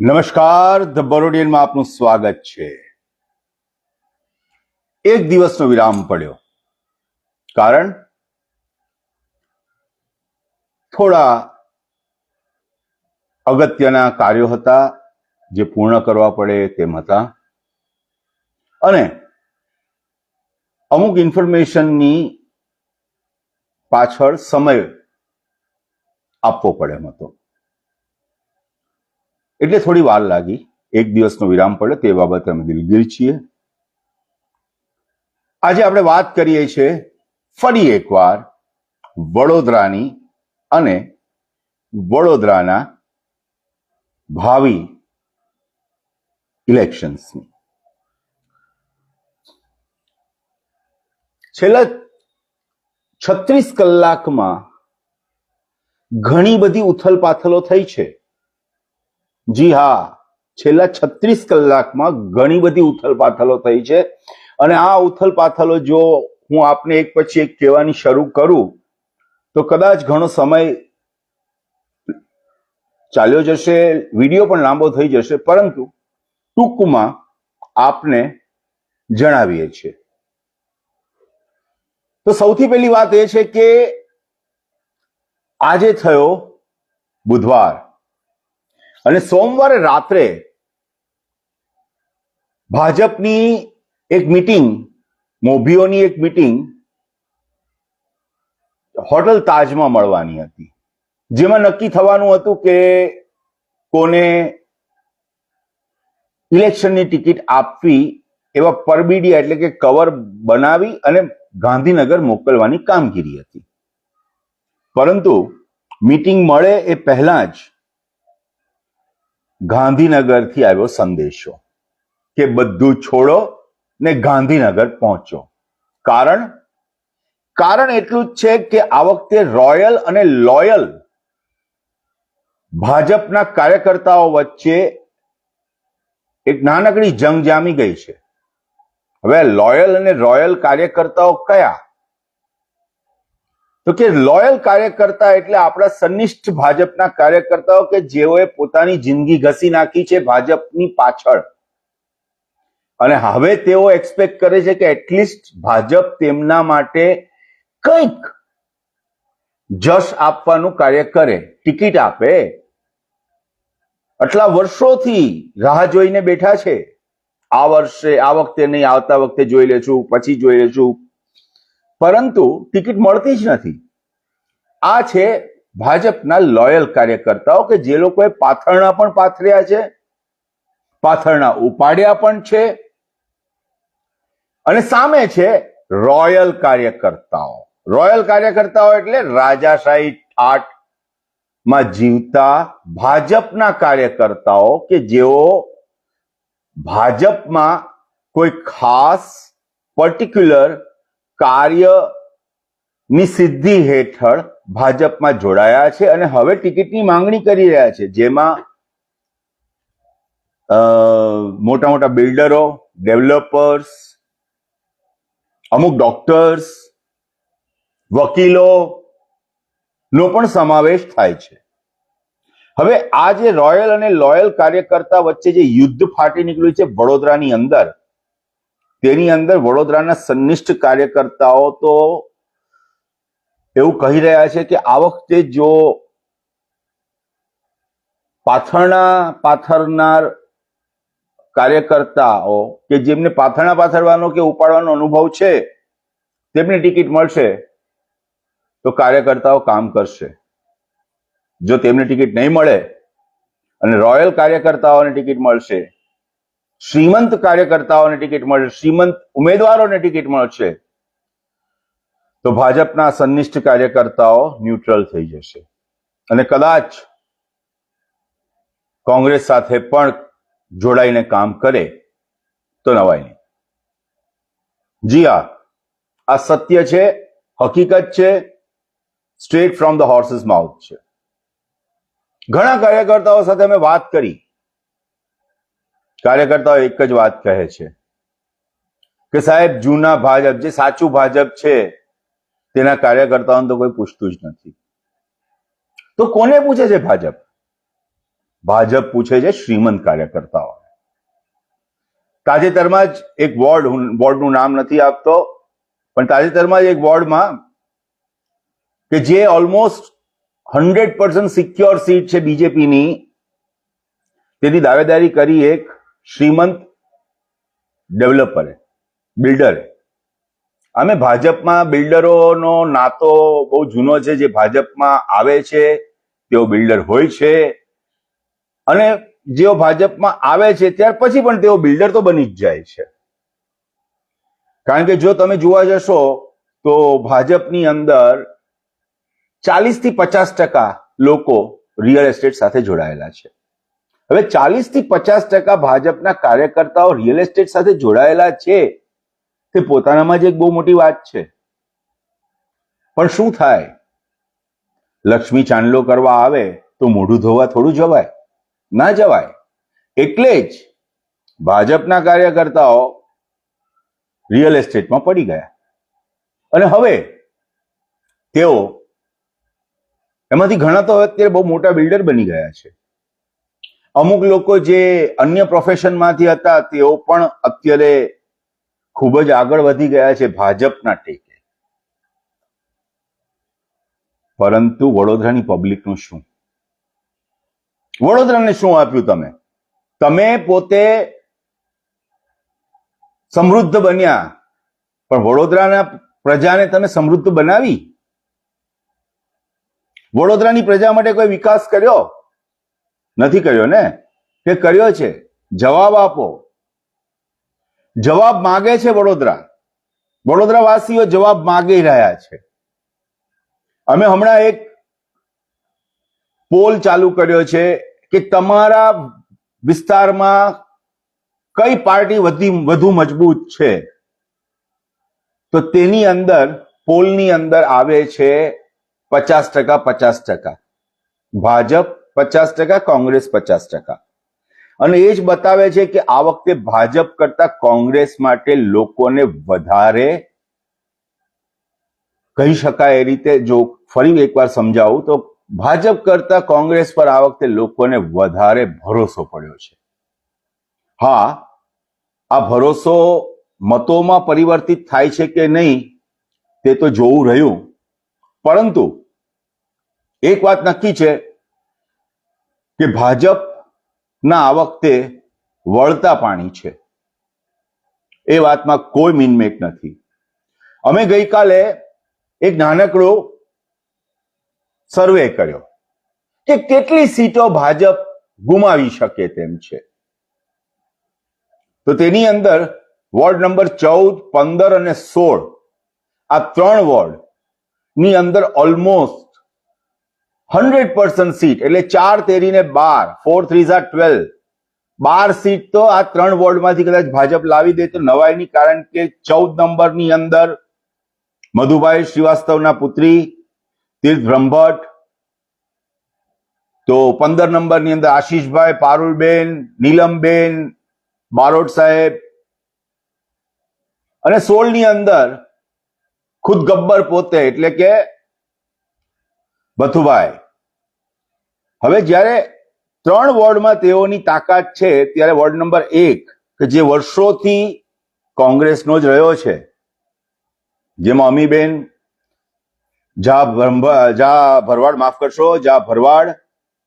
નમસ્કાર, ધ બરોડિયનમાં આપનું સ્વાગત છે. એક દિવસનો વિરામ પડ્યો, કારણ થોડા અગત્યના કાર્યો હતા જે પૂર્ણ કરવા પડે તેમ હતા, અને અમુક ઇન્ફોર્મેશનની પાછળ સમય આપવો પડે એમ હતો, એટલે થોડી વાર લાગી. એક દિવસનો વિરામ પડ્યો તે બાબતે અમે દિલગીર છીએ. આજે આપણે વાત કરીએ છીએ ફરી એકવાર વડોદરાની અને વડોદરાના ભાવિ ઇલેક્શન્સની. છેલ્લા 36 કલાકમાં ઘણી બધી ઉથલપાથલો થઈ છે. જી હા, છેલ્લા 36 કલાકમાં ઘણી બધી ઉથલપાથલો થઈ છે, અને આ ઉથલપાથલો જો હું આપને એક પછી એક કહેવાની શરૂ કરું તો કદાચ ઘણો સમય ચાલ્યો જશે, વિડીયો પણ લાંબો થઈ જશે, પરંતુ ટૂંકમાં આપને જણાવીએ છીએ. તો સૌથી પહેલી વાત એ છે કે આજે થયો બુધવાર, અને સોમવારે રાત્રે ભાજપની એક મીટિંગ, મોભીઓની એક મીટિંગ હોટલ તાજમાં મળવાની હતી, જેમાં નક્કી થવાનું હતું કે કોને ઇલેક્શનની ટિકિટ આપવી. એવા પરબીડિયા એટલે કે કવર બનાવી અને ગાંધીનગર મોકલવાની કામગીરી હતી. પરંતુ મીટિંગ મળે એ પહેલા જ ગાંધીનગરથી આવ્યો સંદેશો કે બધું છોડો ને ગાંધીનગર પહોંચો. કારણ એટલું જ છે કે આ વખતે રોયલ અને લોયલ ભાજપના કાર્યકર્તાઓ વચ્ચે એક નાનકડી જંગ જામી ગઈ છે. હવે લોયલ અને રોયલ કાર્યકર્તાઓ કયા? તો કે લોયલ કાર્યકર્તા એટલે આપણા સનિષ્ઠ ભાજપના કાર્યકર્તાઓ કે જેઓએ પોતાની જિંદગી ઘસી નાખી છે ભાજપની પાછળ, અને હવે તેઓ એક્સપેક્ટ કરે છે કે એટલીસ્ટ ભાજપ તેમના માટે કંઈક જશ આપવાનું કાર્ય કરે, ટિકિટ આપે. આટલા વર્ષોથી રાહ જોઈને બેઠા છે. આ વખતે નહીં, આવતા વખતે જોઈ લેશું, પછી જોઈ લેશું, પરંતુ ટિકિટ મળતી જ નથી. આ છે ભાજપના લોયલ કાર્યકર્તાઓ કે જે લોકોએ પાથરણા પણ પાથર્યા છે, પાથરણા ઉપાડ્યા પણ છે, અને સામે છે રોયલ કાર્યકર્તાઓ. રોયલ કાર્યકર્તાઓ એટલે રાજાશાહી ઠાઠમાં જીવતા ભાજપના કાર્યકર્તાઓ કે જેઓ ભાજપમાં કોઈ ખાસ પર્ટિક્યુલર કાર્યની સિદ્ધિ હેઠળ ભાજપમાં જોડાયા છે અને હવે ટિકિટની માંગણી કરી રહ્યા છે, જેમાં મોટા મોટા બિલ્ડરો, ડેવલપર્સ, અમુક ડોક્ટર્સ, વકીલો નો પણ સમાવેશ થાય છે. હવે આ જે રોયલ અને લોયલ કાર્યકર્તા વચ્ચે જે યુદ્ધ ફાટી નીકળ્યું છે વડોદરાની અંદર, તેની અંદર વડોદરાના સનિષ્ઠ કાર્યકર્તાઓ તો એવું કહી રહ્યા છે કે આ વખતે જો પાથરનાર કાર્યકર્તાઓ કે જેમને પાથરણા પાથરવાનો કે ઉપાડવાનો અનુભવ છે તેમને ટિકિટ મળશે તો કાર્યકર્તાઓ કામ કરશે. જો તેમને ટિકિટ નહીં મળે અને રોયલ કાર્યકર્તાઓને ટિકિટ મળશે, શ્રીમંત કાર્યકર્તાઓને ટિકિટ મળશે, શ્રીમંત ઉમેદવારોને ટિકિટ મળશે, તો ભાજપના સનિષ્ઠ કાર્યકર્તાઓ ન્યુટ્રલ થઈ જશે અને કદાચ કોંગ્રેસ સાથે પણ જોડાઈને કામ કરે તો નવાય નહીં. જી હા, આ સત્ય છે, હકીકત છે, સ્ટ્રેટ ફ્રોમ ધ હોર્સેસ માઉથ છે. ઘણા કાર્યકર્તાઓ સાથે અમે વાત કરી. કાર્યકર્તાઓ એક જ વાત કહે છે કે સાહેબ, જૂના ભાજપ, જે સાચું ભાજપ છે તેના કાર્યકર્તાઓને તો કોઈ પૂછતું જ નથી. તો કોને પૂછે છે ભાજપ? ભાજપ પૂછે છે શ્રીમંત કાર્યકર્તાઓ. તાજેતરમાં જ એક વોર્ડનું નામ નથી આપતો, પણ તાજેતરમાં જ એક વોર્ડમાં કે જે ઓલમોસ્ટ 100% સિક્યોર સીટ છે બીજેપીની, તેની દાવેદારી કરી એક શ્રીમંત ડેવલપરે, બિલ્ડરે. અમે ભાજપમાં બિલ્ડરોનો નાતો બહુ જૂનો છે. જે ભાજપમાં આવે છે તેઓ બિલ્ડર હોય છે, અને જેઓ ભાજપમાં આવે છે ત્યાર પછી પણ તેઓ બિલ્ડર તો બની જ જાય છે. કારણ કે જો તમે જોવા જશો તો ભાજપની અંદર 40 થી 50% લોકો રિયલ એસ્ટેટ સાથે જોડાયેલા છે. હવે 40 થી 50% ભાજપના કાર્યકર્તાઓ રિયલ એસ્ટેટ સાથે જોડાયેલા છે, તે પોતાનામાં જ એક બહુ મોટી વાત છે. પણ શું થાય, લક્ષ્મી ચાંદલો કરવા આવે તો મોઢું ધોવા થોડું જવાય? ના જવાય. એટલે જ ભાજપના કાર્યકર્તાઓ રિયલ એસ્ટેટમાં પડી ગયા, અને હવે તેઓ એમાંથી ઘણા તો અત્યારે બહુ મોટા બિલ્ડર બની ગયા છે. અમુક લોકો જે અન્ય પ્રોફેશનમાંથી હતા તેઓ પણ અત્યારે ખૂબ જ આગળ વધી ગયા છે ભાજપના ટેકે. પરંતુ વડોદરાની પબ્લિકનું શું? વડોદરાને શું આપ્યું તમે? તમે પોતે સમૃદ્ધ બન્યા, પણ વડોદરાના પ્રજાને તમે સમૃદ્ધ બનાવી? વડોદરાની પ્રજા માટે કોઈ વિકાસ કર્યો? નથી કર્યો ને? કે કર્યો છે? જવાબ આપો. જવાબ માગે છે વડોદરાવાસીઓ જવાબ માગી રહ્યા છે. અમે હમણાં એક પોલ ચાલુ કર્યો છે કે તમારા વિસ્તારમાં કઈ પાર્ટી વધુ મજબૂત છે, તો તેની અંદર પોલની અંદર આવે છે 50%, 50%. ભાજપ 50%, કોંગ્રેસ 50%. અને એ જ બતાવે છે કે આ વખતે ભાજપ કરતા કોંગ્રેસ માટે લોકોને વધારે, કહી શકાય એ રીતે, જો ફરી એકવાર સમજાવું તો ભાજપ કરતા કોંગ્રેસ પર આ વખતે લોકોને વધારે ભરોસો પડ્યો છે. હા, આ ભરોસો મતોમાં પરિવર્તિત થાય છે કે નહીં તે તો જોવું રહ્યું, પરંતુ એક વાત નક્કી છે કે ભાજપના આ વખતે વળતા પાણી છે. એ વાતમાં કોઈ મીનમેક નથી. અમે ગઈકાલે એક નાનકડો સર્વે કર્યો કે કેટલી સીટો ભાજપ ગુમાવી શકે તેમ છે. તો તેની અંદર વોર્ડ નંબર 14, 15 અને 16, આ 3 વોર્ડ ની અંદર ઓલમોસ્ટ 100% સીટ, એટલે 4 તેરીને 12, 4 3 12, 12 સીટ તો આ 3 વોર્ડમાંથી કદાચ ભાજપ લાવી દે તો નવાઈ નહીં. કારણ કે 14 નંબરની અંદર મધુભાઈ શ્રીવાસ્તવના પુત્રી તીર્થ બ્રહ્મભટ્ટ, તો 15 નંબરની અંદર આશીષભાઈ, પારુલબેન, નીલમબેન, બારોટ સાહેબ, અને 16 ની અંદર ખુદ ગબ્બર પોતે એટલે કે બથુભાઈ. હવે જ્યારે 3 વોર્ડમાં તેઓની તાકાત છે, ત્યારે વોર્ડ નંબર 1 કે જે વર્ષોથી કોંગ્રેસનો જ રહ્યો છે, જેમાં અમીબેન ઝા ભરવાડ, માફ કરશો, ઝા ભરવાડ,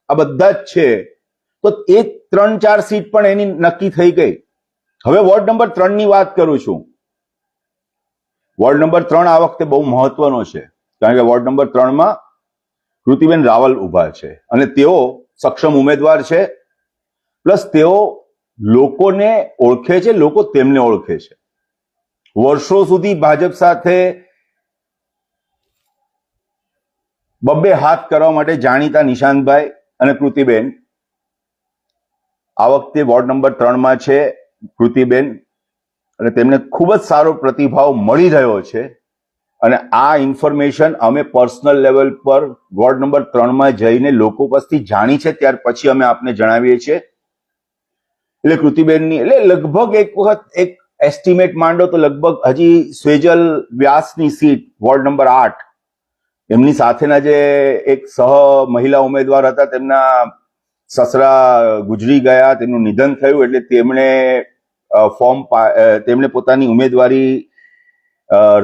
આ બધા જ છે, તો એ 3-4 સીટ પણ એની નક્કી થઈ ગઈ. હવે વોર્ડ નંબર 3 ની વાત કરું છું. વોર્ડ નંબર 3 આ વખતે બહુ મહત્વનો છે, કારણ કે વોર્ડ નંબર 3 માં કૃતિબેન રાવલ ઉભા છે, અને તેઓ સક્ષમ ઉમેદવાર છે. પ્લસ તેઓ લોકોને ઓળખે છે, લોકો તેમને ઓળખે છે. વર્ષો સુધી ભાજપ સાથે બબ્બે હાથ કરવા માટે જાણીતા નિશાંતભાઈ અને કૃતિબેન આ વખતે વોર્ડ નંબર 3 માં છે. કૃતિબેન, અને તેમને ખૂબ જ સારો પ્રતિભાવ મળી રહ્યો છે. અને આ ઇન્ફોર્મેશન અમે પર્સનલ લેવલ પર વોર્ડ નંબર 3 માં જઈને લોકો પાસેથી જાણી છે, ત્યાર પછી અમે આપને જણાવીએ છીએ. એટલે કૃતિબેનની, એટલે લગભગ એક વખત એક એસ્ટિમેટ માંડો તો લગભગ હજી સ્વેજલ વ્યાસની સીટ વોર્ડ નંબર 8, એમની સાથેના જે એક સહ મહિલા ઉમેદવાર હતા તેમના સસરા ગુજરી ગયા, તેમનું નિધન થયું, એટલે તેમણે પોતાની ઉમેદવારી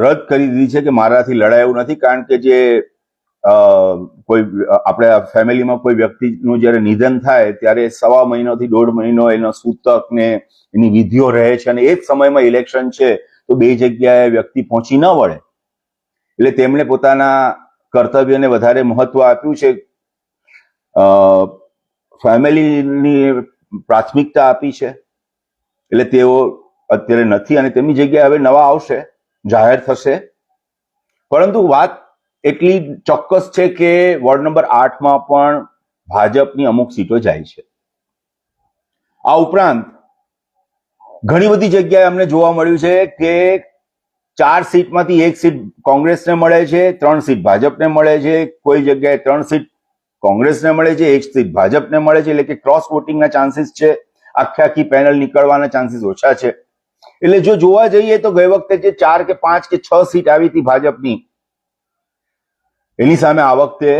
રદ કરી દીધી છે કે મારાથી લડાયું નથી. કારણ કે જે કોઈ આપણે ફેમિલીમાં કોઈ વ્યક્તિનું જ્યારે નિધન થાય ત્યારે 1.5 મહિનોથી 1.5 મહિનો એનો સૂતક ને એની વિધિઓ રહે છે, અને એ જ સમયમાં ઇલેક્શન છે, તો બે જગ્યાએ વ્યક્તિ પહોંચી ન વળે, એટલે તેમણે પોતાના કર્તવ્યને વધારે મહત્વ આપ્યું છે, ફેમિલીની પ્રાથમિકતા આપી છે, એટલે તેઓ અત્યારે નથી અને તેમની જગ્યાએ હવે નવા આવશે, જાહેર થશે. પરંતુ વાત એટલી ચોક્કસ છે કે વોર્ડ નંબર 8માં પણ ભાજપની અમુક સીટો જાય છે. આ ઉપરાંત ઘણી બધી જગ્યાએ અમને જોવા મળ્યું છે કે 4 સીટમાંથી 1 સીટ કોંગ્રેસને મળે છે, 3 સીટ ભાજપને મળે છે, કોઈ જગ્યાએ 3 સીટ કોંગ્રેસને મળે છે, 1 સીટ ભાજપને મળે છે, એટલે કે ક્રોસ વોટિંગના ચાન્સીસ છે, આખી પેનલ નીકળવાના ચાન્સીસ ઓછા છે. એટલે જો જોવા જઈએ તો ગઈ વખતે જે 4 કે 5 કે 6 સીટ આવી હતી ભાજપની, એની સામે આ વખતે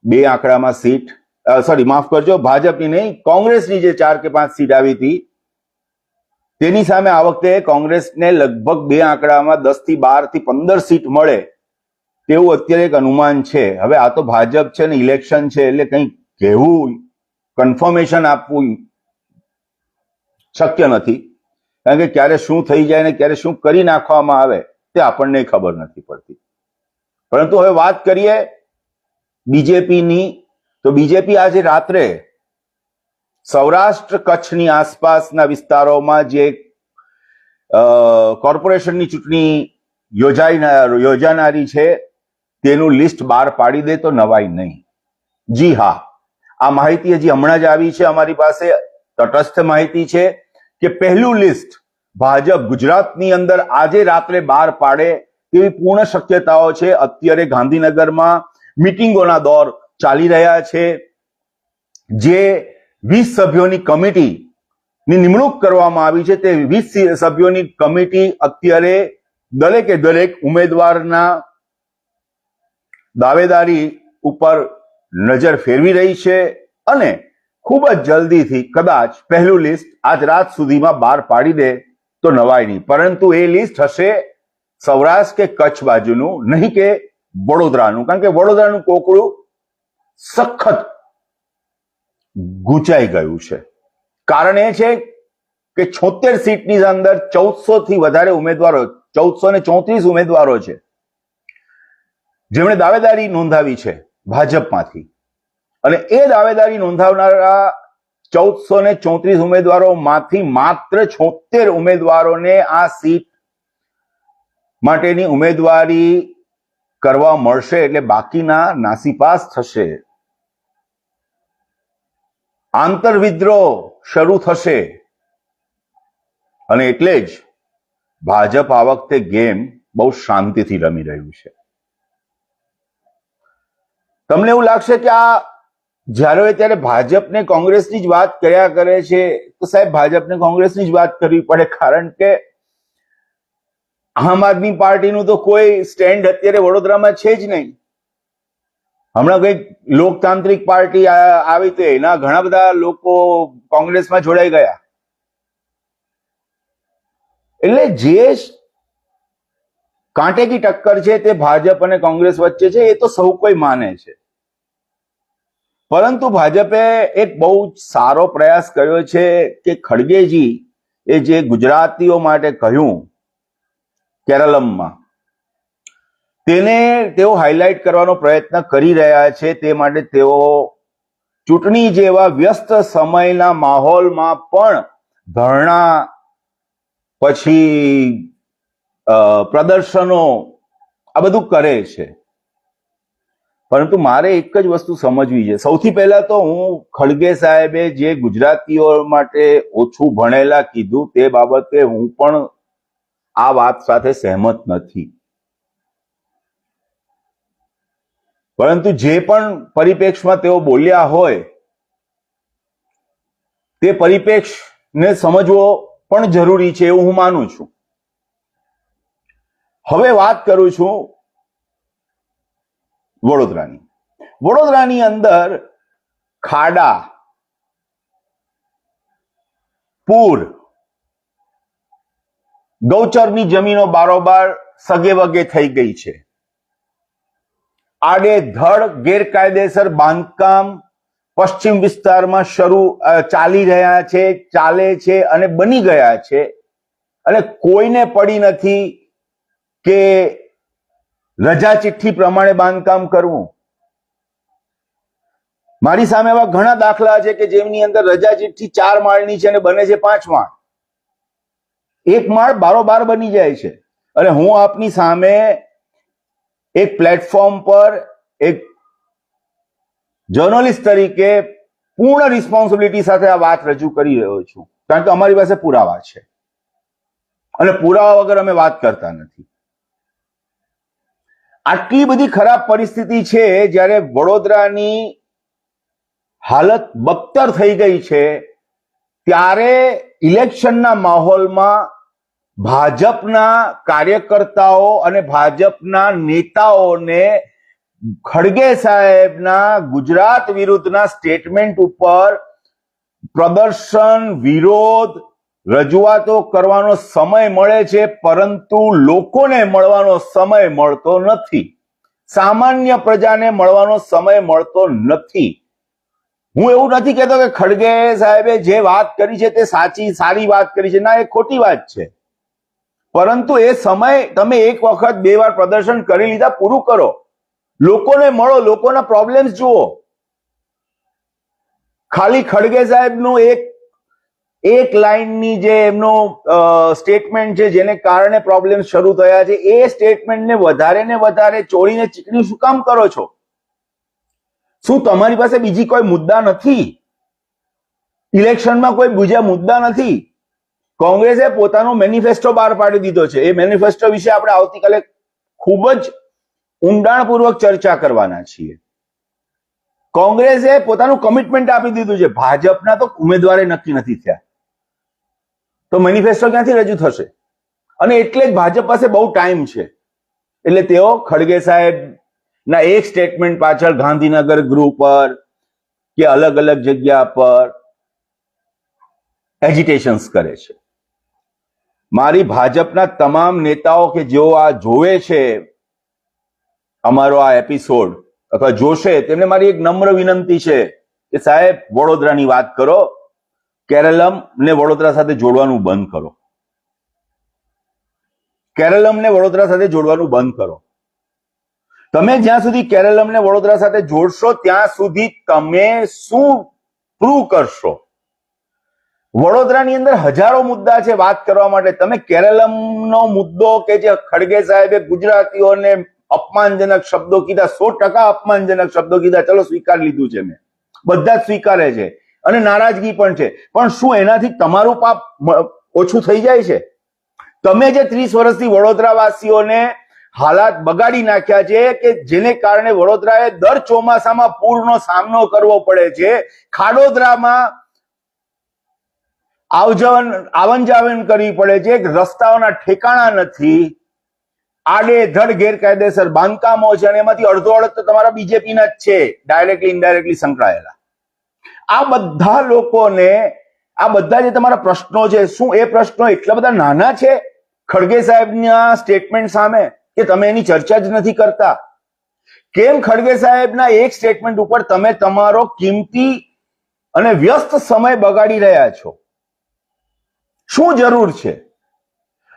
2 આંકડામાં સીટ, માફ કરજો, ભાજપની નહીં, કોંગ્રેસની જે 4 કે 5 સીટ આવી હતી તેની સામે આ વખતે કોંગ્રેસને લગભગ 2 આંકડામાં 10 થી 12 થી 15 સીટ મળે તેવું અત્યારે એક અનુમાન છે. હવે આ તો ભાજપ છે ને ઇલેક્શન છે, એટલે કંઈ કહેવું, કન્ફર્મેશન આપવું શક્ય નથી, કારણ કે ક્યારે શું થઈ જાય ને ક્યારે શું કરી નાખવામાં આવે તે આપણને ખબર નથી પડતી. પરંતુ હવે વાત કરીએ બીજેપીની, તો બીજેપી આજે રાત્રે સૌરાષ્ટ્ર કચ્છની આસપાસના વિસ્તારોમાં જે કોર્પોરેશનની ચૂંટણી યોજાનારી છે તેનું લિસ્ટ બહાર પાડી દે તો નવાઈ નહીં. જી હા, આ માહિતી હજી હમણાં જ આવી છે અમારી પાસે, તટસ્થ માહિતી છે કે પહેલું લિસ્ટ ભાજપ ગુજરાતની અંદર આજે રાત્રે બહાર પાડે તેવી પૂર્ણ શક્યતાઓ છે. અત્યારે ગાંધીનગરમાં મિટિંગોના દોર ચાલી રહ્યા છે. જે 20 સભ્યોની કમિટીની નિમણૂક કરવામાં આવી છે, તે 20 સભ્યોની કમિટી અત્યારે દરેકે દરેક ઉમેદવારના દાવેદારી ઉપર નજર ફેરવી રહી છે અને ખૂબ જ જલ્દીથી કદાચ પહેલું લિસ્ટ આજ રાત સુધીમાં બહાર પાડી દે તો નવાય નહીં. પરંતુ એ લિસ્ટ હશે સૌરાષ્ટ્ર કે કચ્છ બાજુનું, નહીં કે વડોદરાનું, કારણ કે વડોદરાનું કોકડું સખત ગૂંચાઈ ગયું છે. કારણ એ છે કે 76 સીટની અંદર 1400 થી વધારે ઉમેદવારો, 1434 ઉમેદવારો છે જેમણે દાવેદારી નોંધાવી છે ભાજપમાંથી, અને એ દાવેદારી નોંધાવનારા 1434 ઉમેદવારોમાંથી માત્ર 76 ઉમેદવારોને આ સીટ માટેની ઉમેદવારી કરવા મળશે, એટલે બાકીના નાસીપાસ થશે, આંતરવિદ્રોહ શરૂ થશે. અને એટલે જ ભાજપ આ વખતે ગેમ બહુ શાંતિથી રમી રહ્યું છે. તમને એવું લાગશે કે આ જ્યારે હોય ત્યારે ભાજપને કોંગ્રેસની જ વાત કર્યા કરે છે, તો સાહેબ ભાજપને કોંગ્રેસની જ વાત કરવી પડે, કારણ કે આમ આદમી પાર્ટીનું તો કોઈ સ્ટેન્ડ અત્યારે વડોદરામાં છે જ નહીં. હમણાં કઈક લોકતાંત્રિક પાર્ટી આવી તો એના ઘણા બધા લોકો કોંગ્રેસમાં જોડાઈ ગયા. એટલે જે કાંટે કી ટક્કર છે તે ભાજપ અને કોંગ્રેસ વચ્ચે છે, એ તો સૌ કોઈ માને છે. પરંતુ ભાજપે એક બહુ સારો પ્રયાસ કર્યો છે કે ખડગેજી એ જે ગુજરાતીઓ માટે કહ્યું કેરળમાં, તેને તેઓ હાઇલાઇટ કરવાનો પ્રયત્ન કરી રહ્યા છે. તે માટે તેઓ ચૂંટણી જેવા વ્યસ્ત સમયના માહોલમાં પણ ધરણા, પછી પ્રદર્શનો, આ બધું કરે છે. પરંતુ મારે એક જ વસ્તુ સમજવી છે. સૌથી પહેલા તો હું ખડગે સાહેબે જે ગુજરાતીઓ માટે ઓછું ભણેલા કીધું તે બાબતે હું પણ આ વાત સાથે સહેમત નથી. પરંતુ જે પણ પરિપ્રેક્ષમાં તેઓ બોલ્યા હોય તે પરિપ્રેક્ષને સમજવો પણ જરૂરી છે એવું હું માનું છું. હવે વાત કરું છું વડોદરાની. વડોદરાની અંદર ખાડા પૂર, ગૌચરની જમીનો બારોબાર સગે વગે થઈ ગઈ છે, આડેધડ ગેરકાયદેસર બાંધકામ પશ્ચિમ વિસ્તારમાં ચાલી રહ્યા છે, ચાલે છે અને બની ગયા છે, અને કોઈને પડી નથી કે રજા ચિઠ્ઠી પ્રમાણે બાંધકામ કરવું. મારી સામે એવા ઘણા દાખલા છે કે જેમની અંદર રજા ચિઠ્ઠી 4 માળની છે અને બને છે 5 માળ. 1 માળ બારોબાર બની જાય છે. અને હું આપની સામે એક પ્લેટફોર્મ પર એક જર્નલિસ્ટ તરીકે પૂર્ણ રિસ્પોન્સિબિલિટી સાથે આ વાત રજૂ કરી રહ્યો છું, કારણ કે અમારી પાસે પુરાવા છે અને પુરાવા વગર અમે વાત કરતા નથી. આટલી બધી ખરાબ પરિસ્થિતિ છે, જ્યારે વડોદરાની હાલત બદતર થઈ ગઈ છે, ત્યારે ઇલેક્શનના માહોલમાં ભાજપના કાર્યકર્તાઓ અને ભાજપના નેતાઓને ખડગે સાહેબના ગુજરાત વિરુદ્ધના સ્ટેટમેન્ટ ઉપર પ્રદર્શન, વિરોધ, રજૂઆતો કરવાનો સમય મળે છે, પરંતુ લોકોને મળવાનો સમય મળતો નથી, સામાન્ય પ્રજાને મળવાનો સમય મળતો નથી. હું એવું નથી કહેતો કે ખડગે સાહેબે જે વાત કરી છે તે સારી વાત કરી છે, ના, એ ખોટી વાત છે, પરંતુ એ સમય તમે એક વખત 2 વાર પ્રદર્શન કરી લીધા, પૂરું કરો, લોકોને મળો, લોકોના પ્રોબ્લેમ્સ જુઓ. ખાલી ખડગે સાહેબનું એક લાઈનની જે એમનો સ્ટેટમેન્ટ છે જેને કારણે પ્રોબ્લેમ શરૂ થયા છે, એ સ્ટેટમેન્ટને વધારે ને વધારે ચોળીને ચીકણી શું કામ કરો છો? શું તમારી પાસે બીજી કોઈ મુદ્દા નથી? ઇલેક્શનમાં કોઈ બીજા મુદ્દા નથી? કોંગ્રેસે પોતાનો મેનિફેસ્ટો બહાર પાડી દીધો છે. એ મેનિફેસ્ટો વિશે આપણે આવતીકાલે ખૂબ જ ઊંડાણપૂર્વક ચર્ચા કરવાના છીએ. કોંગ્રેસે પોતાનું કમિટમેન્ટ આપી દીધું છે. ભાજપના તો ઉમેદવારે નક્કી નથી થયા, તો મેનિફેસ્ટો ક્યાંથી રજૂ થશે? અને એટલે જ ભાજપ પાસે બહુ ટાઈમ છે, એટલે તેઓ ખડગે સાહેબ ના એક સ્ટેટમેન્ટ પાછળ ગાંધીનગર ગૃહ પર કે અલગ અલગ જગ્યા પર એજિટેશન્સ કરે છે. મારી ભાજપના તમામ નેતાઓ કે જેઓ આ જોવે છે, અમારો આ એપિસોડ અથવા જોશે, તેમને મારી એક નમ્ર વિનંતી છે કે સાહેબ, વડોદરાની વાત કરો, કેરલમ ને વડોદરા સાથે જોડવાનું બંધ કરો. કેરલમને વડોદરા સાથે જોડવાનું બંધ કરો. તમે જ્યાં સુધી કેરલમને વડોદરા સાથે જોડશો ત્યાં સુધી તમે શું પ્રૂવ કરશો? વડોદરાની અંદર હજારો મુદ્દા છે વાત કરવા માટે. તમે કેરલમનો મુદ્દો કે જે ખડગે સાહેબે ગુજરાતીઓને અપમાનજનક શબ્દો કીધા, 100% અપમાનજનક શબ્દો કીધા, ચલો સ્વીકાર લીધું છે, મેં બધા જ સ્વીકારે છે અને નારાજગી પણ છે, પણ શું એનાથી તમારું પાપ ઓછું થઈ જાય છે? તમે જે 30 વર્ષથી વડોદરાવાસીઓને હાલાત બગાડી નાખ્યા છે કે જેને કારણે વડોદરાએ દર ચોમાસામાં પૂરનો સામનો કરવો પડે છે, ખાડોદરામાં આવન જાવન કરવી પડે છે, રસ્તાઓના ઠેકાણા નથી, આડેધડ ગેરકાયદેસર બાંધકામો છે, અને એમાંથી અડધો તો તમારા બીજેપીના જ છે, ડાયરેક્ટલી ઇનડાયરેક્ટલી સંકળાયેલા. આ બધા લોકોને, આ બધા જે તમારા પ્રશ્નો છે, શું એ પ્રશ્નો એટલા બધા નાના છે ખડગે સાહેબના સ્ટેટમેન્ટ સામે કે તમે એની ચર્ચા જ નથી કરતા? કેમ ખડગે સાહેબના એક સ્ટેટમેન્ટ ઉપર તમે તમારો કિંમતી અને વ્યસ્ત સમય બગાડી રહ્યા છો? શું જરૂર છે?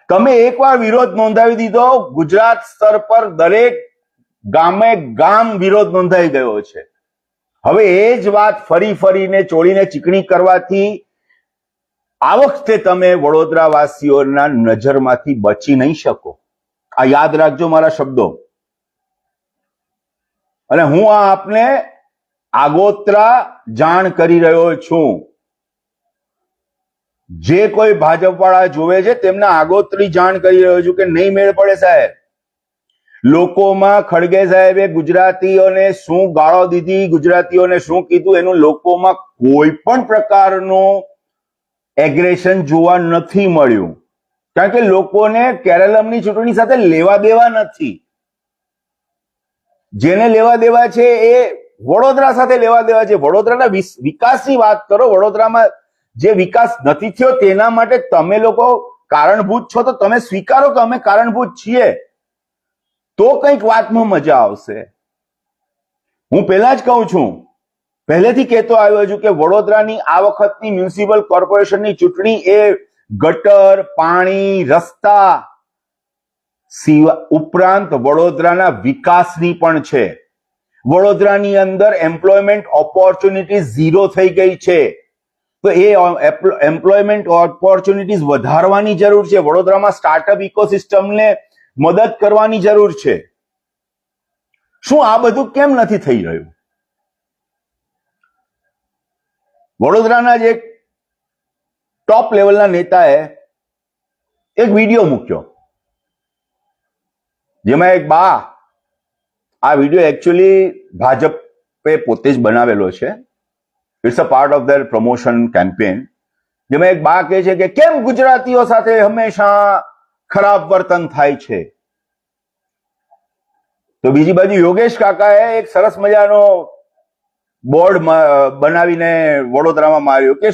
તમે એકવાર વિરોધ નોંધાવી દીધો, ગુજરાત સ્તર પર દરેક ગામ વિરોધ નોંધાઈ ગયો છે. હવે એ જ વાત ફરીને ચોળીને ચીકણી કરવાથી આ વખતે તમે વડોદરાવાસીઓના નજરમાંથી બચી નહીં શકો. આ યાદ રાખજો મારા શબ્દો. અને હું આ આપને આગોતરા જાણ કરી રહ્યો છું. જે કોઈ ભાજપ વાળા જોવે છે તેમને આગોતરી જાણ કરી રહ્યો છું કે નહીં મેળ પડે સાહેબ. લોકોમાં ખડગે સાહેબે ગુજરાતીઓને શું ગાળો દીધી, ગુજરાતીઓને શું કીધું, એનું લોકોમાં કોઈ પણ પ્રકારનું એગ્રેશન જોવા નથી મળ્યું, કારણ કે લોકોને કેરલમની ચૂંટણી સાથે લેવા દેવા નથી. જેને લેવા દેવા છે એ વડોદરા સાથે લેવા દેવા છે. વડોદરાના વિકાસની વાત કરો. વડોદરામાં જે વિકાસ નથી થયો તેના માટે તમે લોકો કારણભૂત છો, તો તમે સ્વીકારો કે અમે કારણભૂત છીએ, તો કંઈક વાતમાં મજા આવશે. હું પહેલા જ કહું છું, પહેલેથી કહેતો આવ્યો છું કે વડોદરાની આ વખતની મ્યુનિસિપલ કોર્પોરેશનની ચૂંટણી એ ગટર, પાણી, રસ્તા ઉપરાંત વડોદરાના વિકાસની પણ છે. વડોદરાની અંદર એમ્પ્લોયમેન્ટ ઓપોર્ચ્યુનિટી ઝીરો થઈ ગઈ છે, તો એ એમ્પ્લોયમેન્ટ ઓપોર્ચ્યુનિટીઝ વધારવાની જરૂર છે. વડોદરામાં સ્ટાર્ટઅપ ઇકોસિસ્ટમને મદદ કરવાની જરૂર છે. શું આ બધું કેમ નથી થઈ રહ્યું? વડોદરાના જ એક ટોપ લેવલના નેતાએ એક વિડીયો મૂક્યો, જેમાં એક બા, આ વિડીયો એકચ્યુઅલી ભાજપે પોતે જ બનાવેલો છે, it's a part of their promotion campaign, જેમાં એક બા કહે છે કે કેમ ગુજરાતીઓ સાથે હંમેશા ખરાબ વર્તન થાય છે. તો બીજી બાજુ યોગેશ કાકાએ એક સરસ મજાનો બોર્ડ બનાવીને વડોદરામાં માર્યો કે,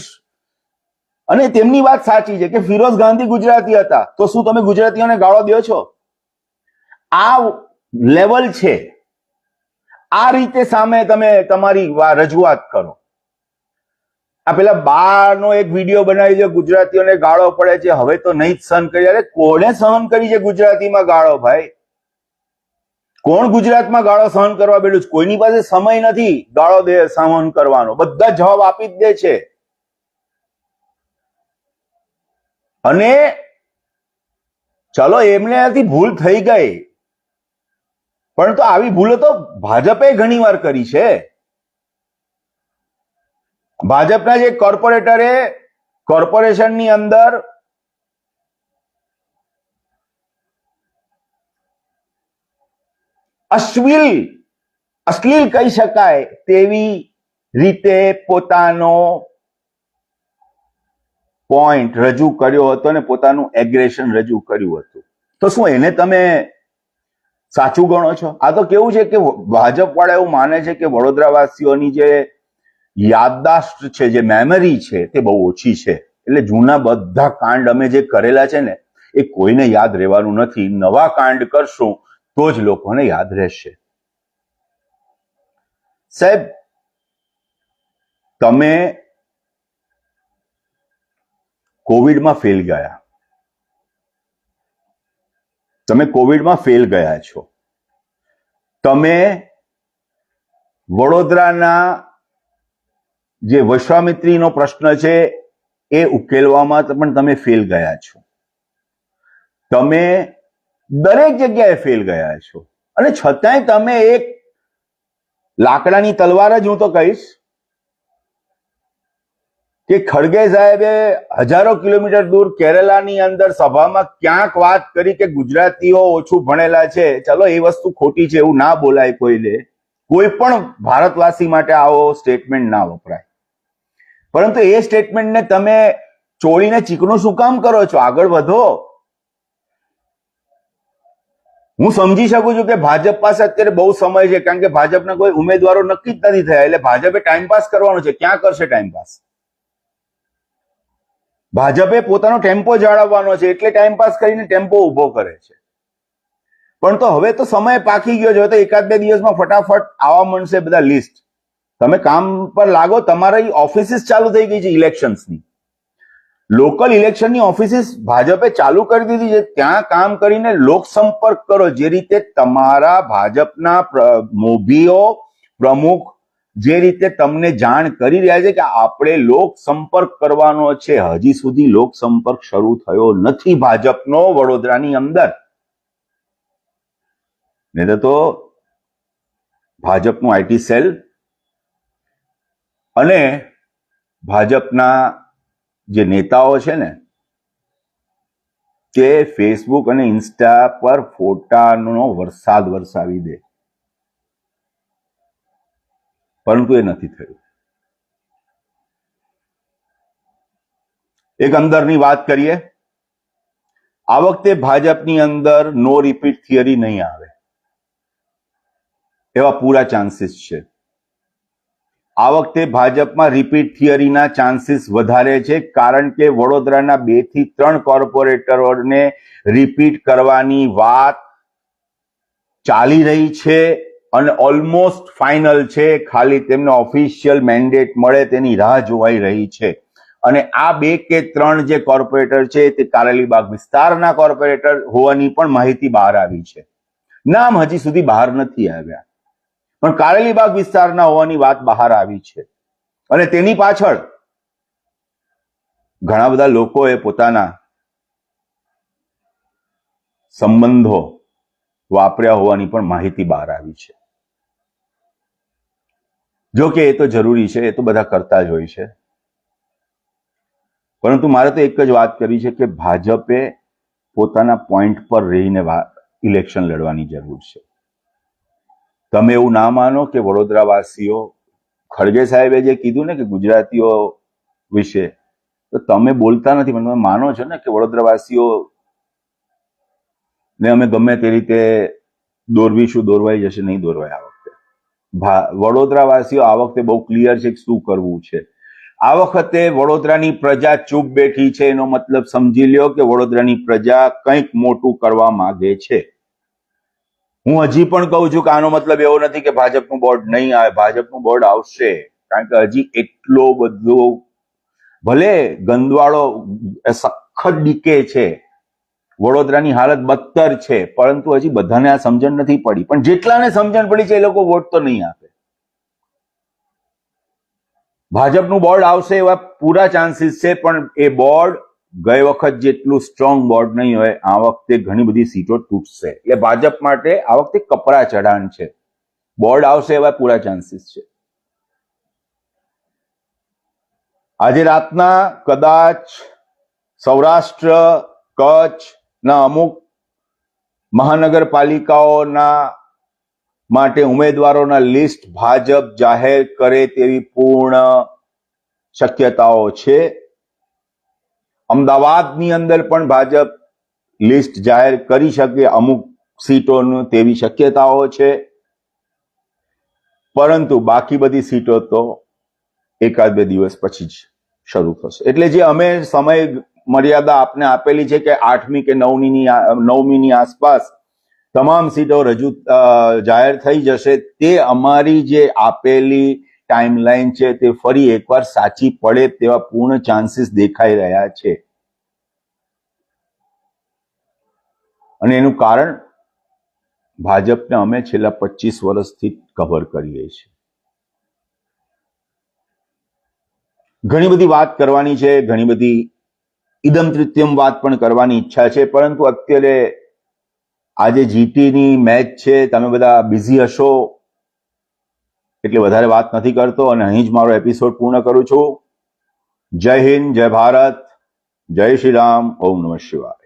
અને તેમની વાત સાચી છે કે ફિરોઝ ગાંધી ગુજરાતી હતા, તો શું તમે ગુજરાતીઓને ગાળો દો છો? આ લેવલ છે. આ રીતે સામે તમે તમારી રજૂઆત કરો. આ પેલા બારનો એક વિડીયો બનાવી દો, ગુજરાતીઓને ગાળો પડે છે, હવે તો નહીં જ સહન કરી. અરે કોણે સહન કરી છે ગુજરાતીમાં ગાળો? ભાઈ, કોણ ગુજરાતમાં ગાળો સહન કરવા બેઠું છે? કોઈની પાસે સમય નથી ગાળો સહન કરવાનો, બધા જવાબ આપી જ દે છે. અને ચલો એમનેથી ભૂલ થઈ ગઈ, પરંતુ આવી ભૂલો તો ભાજપે ઘણીવાર કરી છે. ભાજપના જે કોર્પોરેટરે કોર્પોરેશનની અંદર અશ્લીલ કહી શકાય તેવી રીતે પોતાનો પોઈન્ટ રજૂ કર્યો હતો અને પોતાનું એગ્રેશન રજૂ કર્યું હતું. તો શું એને તમે સાચું ગણો છો? આ તો કેવું છે કે ભાજપ વાળા એવું માને છે કે વડોદરાવાસીઓની જે યાદદાસ્ત છે, જે મેમરી છે, તે બહુ ઓછી છે, એટલે જૂના બધા કાંડ અમે જે કરેલા છે ને એ કોઈને યાદ રહેવાનું નથી. નવા કાંડ કરશું તો જ લોકોને યાદ રહેશે. સાહેબ, તમે કોવિડમાં ફેલ ગયા, તમે કોવિડમાં ફેલ ગયા છો. તમે વડોદરાના જે વિશ્વામિત્રીનો પ્રશ્ન છે એ ઉકેલવામાં પણ તમે ફેલ ગયા છો. તમે દરેક જગ્યાએ ફેલ ગયા છો, અને છતાંય તમે એક લાકડાની તલવાર જ હું તો કહીશ કે ખડગે સાહેબે હજારો કિલોમીટર દૂર કેરલાની અંદર સભામાં ક્યાંક વાત કરી કે ગુજરાતીઓ ઓછું ભણેલા છે. ચલો, એ વસ્તુ ખોટી છે, એવું ના બોલાય કોઈને, કોઈ પણ ભારતવાસી માટે આવો સ્ટેટમેન્ટ ના વપરાય. પરંતુ એ સ્ટેટમેન્ટને તમે ચોળીને ચીકણું શું કામ કરો છો? આગળ વધો. હું સમજી શકું છું કે ભાજપ પાસે અત્યારે બહુ સમય છે, કારણ કે ભાજપના કોઈ ઉમેદવારો નક્કી જ નથી થયા, એટલે ભાજપે ટાઈમપાસ કરવાનો છે. ક્યાં કરશે ટાઈમપાસ? ભાજપે પોતાનો ટેમ્પો જાળવવાનો છે, એટલે ટાઈમપાસ કરીને ટેમ્પો ઉભો કરે છે. પણ તો હવે તો સમય પાકી ગયો છે, તો એકાદ બે દિવસમાં ફટાફટ આવવા મળશે બધા લિસ્ટ. તમે કામ પર લાગો. તમારી ઓફિસીસ ચાલુ થઈ ગઈ છે ઇલેક્શન્સની, લોકલ ઇલેક્શનની ઓફિસીસ ભાજપે ચાલુ કરી દીધી છે. ત્યાં કામ કરીને લોકસંપર્ક કરો. જે રીતે તમારા ભાજપના મોભીઓ પ્રમુખ જે રીતે તમને જાણ કરી રહ્યા છે કે આપણે લોકસંપર્ક કરવાનો છે, હજી સુધી લોકસંપર્ક શરૂ થયો નથી ભાજપનો વડોદરાની અંદર. નહીં તો ભાજપનું આઈટી સેલ અને ભાજપના જે નેતાઓ છે ને, તે ફેસબુક અને ઇન્સ્ટા પર ફોટાનો વરસાદ વરસાવી દે, પરંતુ એ નથી થયું. એક અંદરની વાત કરીએ. આ વખતે ભાજપની અંદર નો રિપીટ થિયરી નહીં આવે એવા પૂરા ચાન્સીસ છે. આ વખતે ભાજપમાં રિપીટ થિયરીના ચાન્સીસ વધારે છે, કારણ કે વડોદરાના 2 થી 3 કોર્પોરેટરોને રિપીટ કરવાની વાત ચાલી રહી છે અને ઓલમોસ્ટ ફાઇનલ છે. ખાલી તેમને ઓફિશિયલ મેન્ડેટ મળે તેની રાહ જોવાઈ રહી છે. અને આ 2 કે 3 જે કોર્પોરેટર છે તે કારેલીબાગ વિસ્તારના કોર્પોરેટર હોવાની પણ માહિતી બહાર આવી છે. નામ હજી સુધી બહાર નથી આવ્યા, પણ કારેલીબાગ વિસ્તારના હોવાની વાત બહાર આવી છે. અને તેની પાછળ ઘણા બધા લોકોએ પોતાના સંબંધો વાપર્યા હોવાની પણ માહિતી બહાર આવી છે. જો કે એ તો જરૂરી છે, એ તો બધા કરતા જ હોય છે. પરંતુ મારે તો એક જ વાત કરવી છે કે ભાજપે પોતાના પોઈન્ટ પર રહીને ઇલેક્શન લડવાની જરૂર છે. તમે એવું ના માનો કે વડોદરાવાસીઓ, ખડગે સાહેબે જે કીધું ને કે ગુજરાતીઓ વિશે, તો તમે બોલતા નથી પણ તમે માનો છો ને કે વડોદરાવાસીઓ ને અમે ગમે તે રીતે દોરવીશું, દોરવાઈ જશે, નહીં દોરવાય. આ વખતે વડોદરાવાસીઓ આ વખતે બહુ ક્લિયર છે કે શું કરવું છે. આ વખતે વડોદરાની પ્રજા ચૂપ બેઠી છે, એનો મતલબ સમજી લ્યો કે વડોદરાની પ્રજા કંઈક મોટું કરવા માંગે છે. હું હજી પણ કહું છું કે આનો મતલબ એવો નથી કે ભાજપનું બોર્ડ નહીં આવે. ભાજપનું બોર્ડ આવશે, કારણ કે હજી એટલો બધો, ભલે ગંદવાળો સખત ડીકે છે, વડોદરાની હાલત બદતર છે, પરંતુ હજી બધાને આ સમજણ નથી પડી. પણ જેટલાને સમજણ પડી છે એ લોકો વોટ તો નહીં આપે. ભાજપનું બોર્ડ આવશે એવા પૂરા ચાન્સીસ છે, પણ એ બોર્ડ ગઈ વખત જેટલું સ્ટ્રોંગ બોર્ડ નહીં હોય. આ વખતે ઘણી બધી સીટો તૂટશે, એટલે ભાજપ માટે આ વખતે કપરા ચઢાણ છે. બોર્ડ આવશે એવા પૂરા ચાન્સીસ છે. આજે રાતના કદાચ સૌરાષ્ટ્ર, કચ્છના અમુક મહાનગરપાલિકાઓના માટે ઉમેદવારોના લિસ્ટ ભાજપ જાહેર કરે તેવી પૂર્ણ શક્યતાઓ છે. અમદાવાદની અંદર પણ ભાજપ લિસ્ટ જાહેર કરી શકે અમુક સીટોનું, તેવી શક્યતાઓ છે. પરંતુ બાકી બધી સીટો તો 1-2 દિવસ પછી જ શરૂ થશે. એટલે જે અમે સમય મર્યાદા આપને આપેલી છે કે 8મી કે 9મીની આસપાસ તમામ સીટો જાહેર થઈ જશે, તે અમારી જે આપેલી ટાઈમલાઈન છે તે ફરી એકવાર સાચી પડે તેવા પૂર્ણ ચાન્સીસ દેખાઈ રહ્યા છે. અને એનું કારણ ભાજપને અમે છેલ્લા 25 વર્ષથી કવર કરીએ છીએ. ઘણી બધી વાત કરવાની છે, ઘણી બધી ઇદમ તૃત્યમ વાત પણ કરવાની ઈચ્છા છે, પરંતુ અત્યારે આજે જીટીની મેચ છે, તમે બધા બિઝી હશો, એટલે વધારે વાત નથી કરતો અને અહીં જ મારો એપિસોડ પૂર્ણ કરું છું. જય હિન્દ, જય ભારત, જય શ્રી રામ, ઓમ નમઃ શિવાય.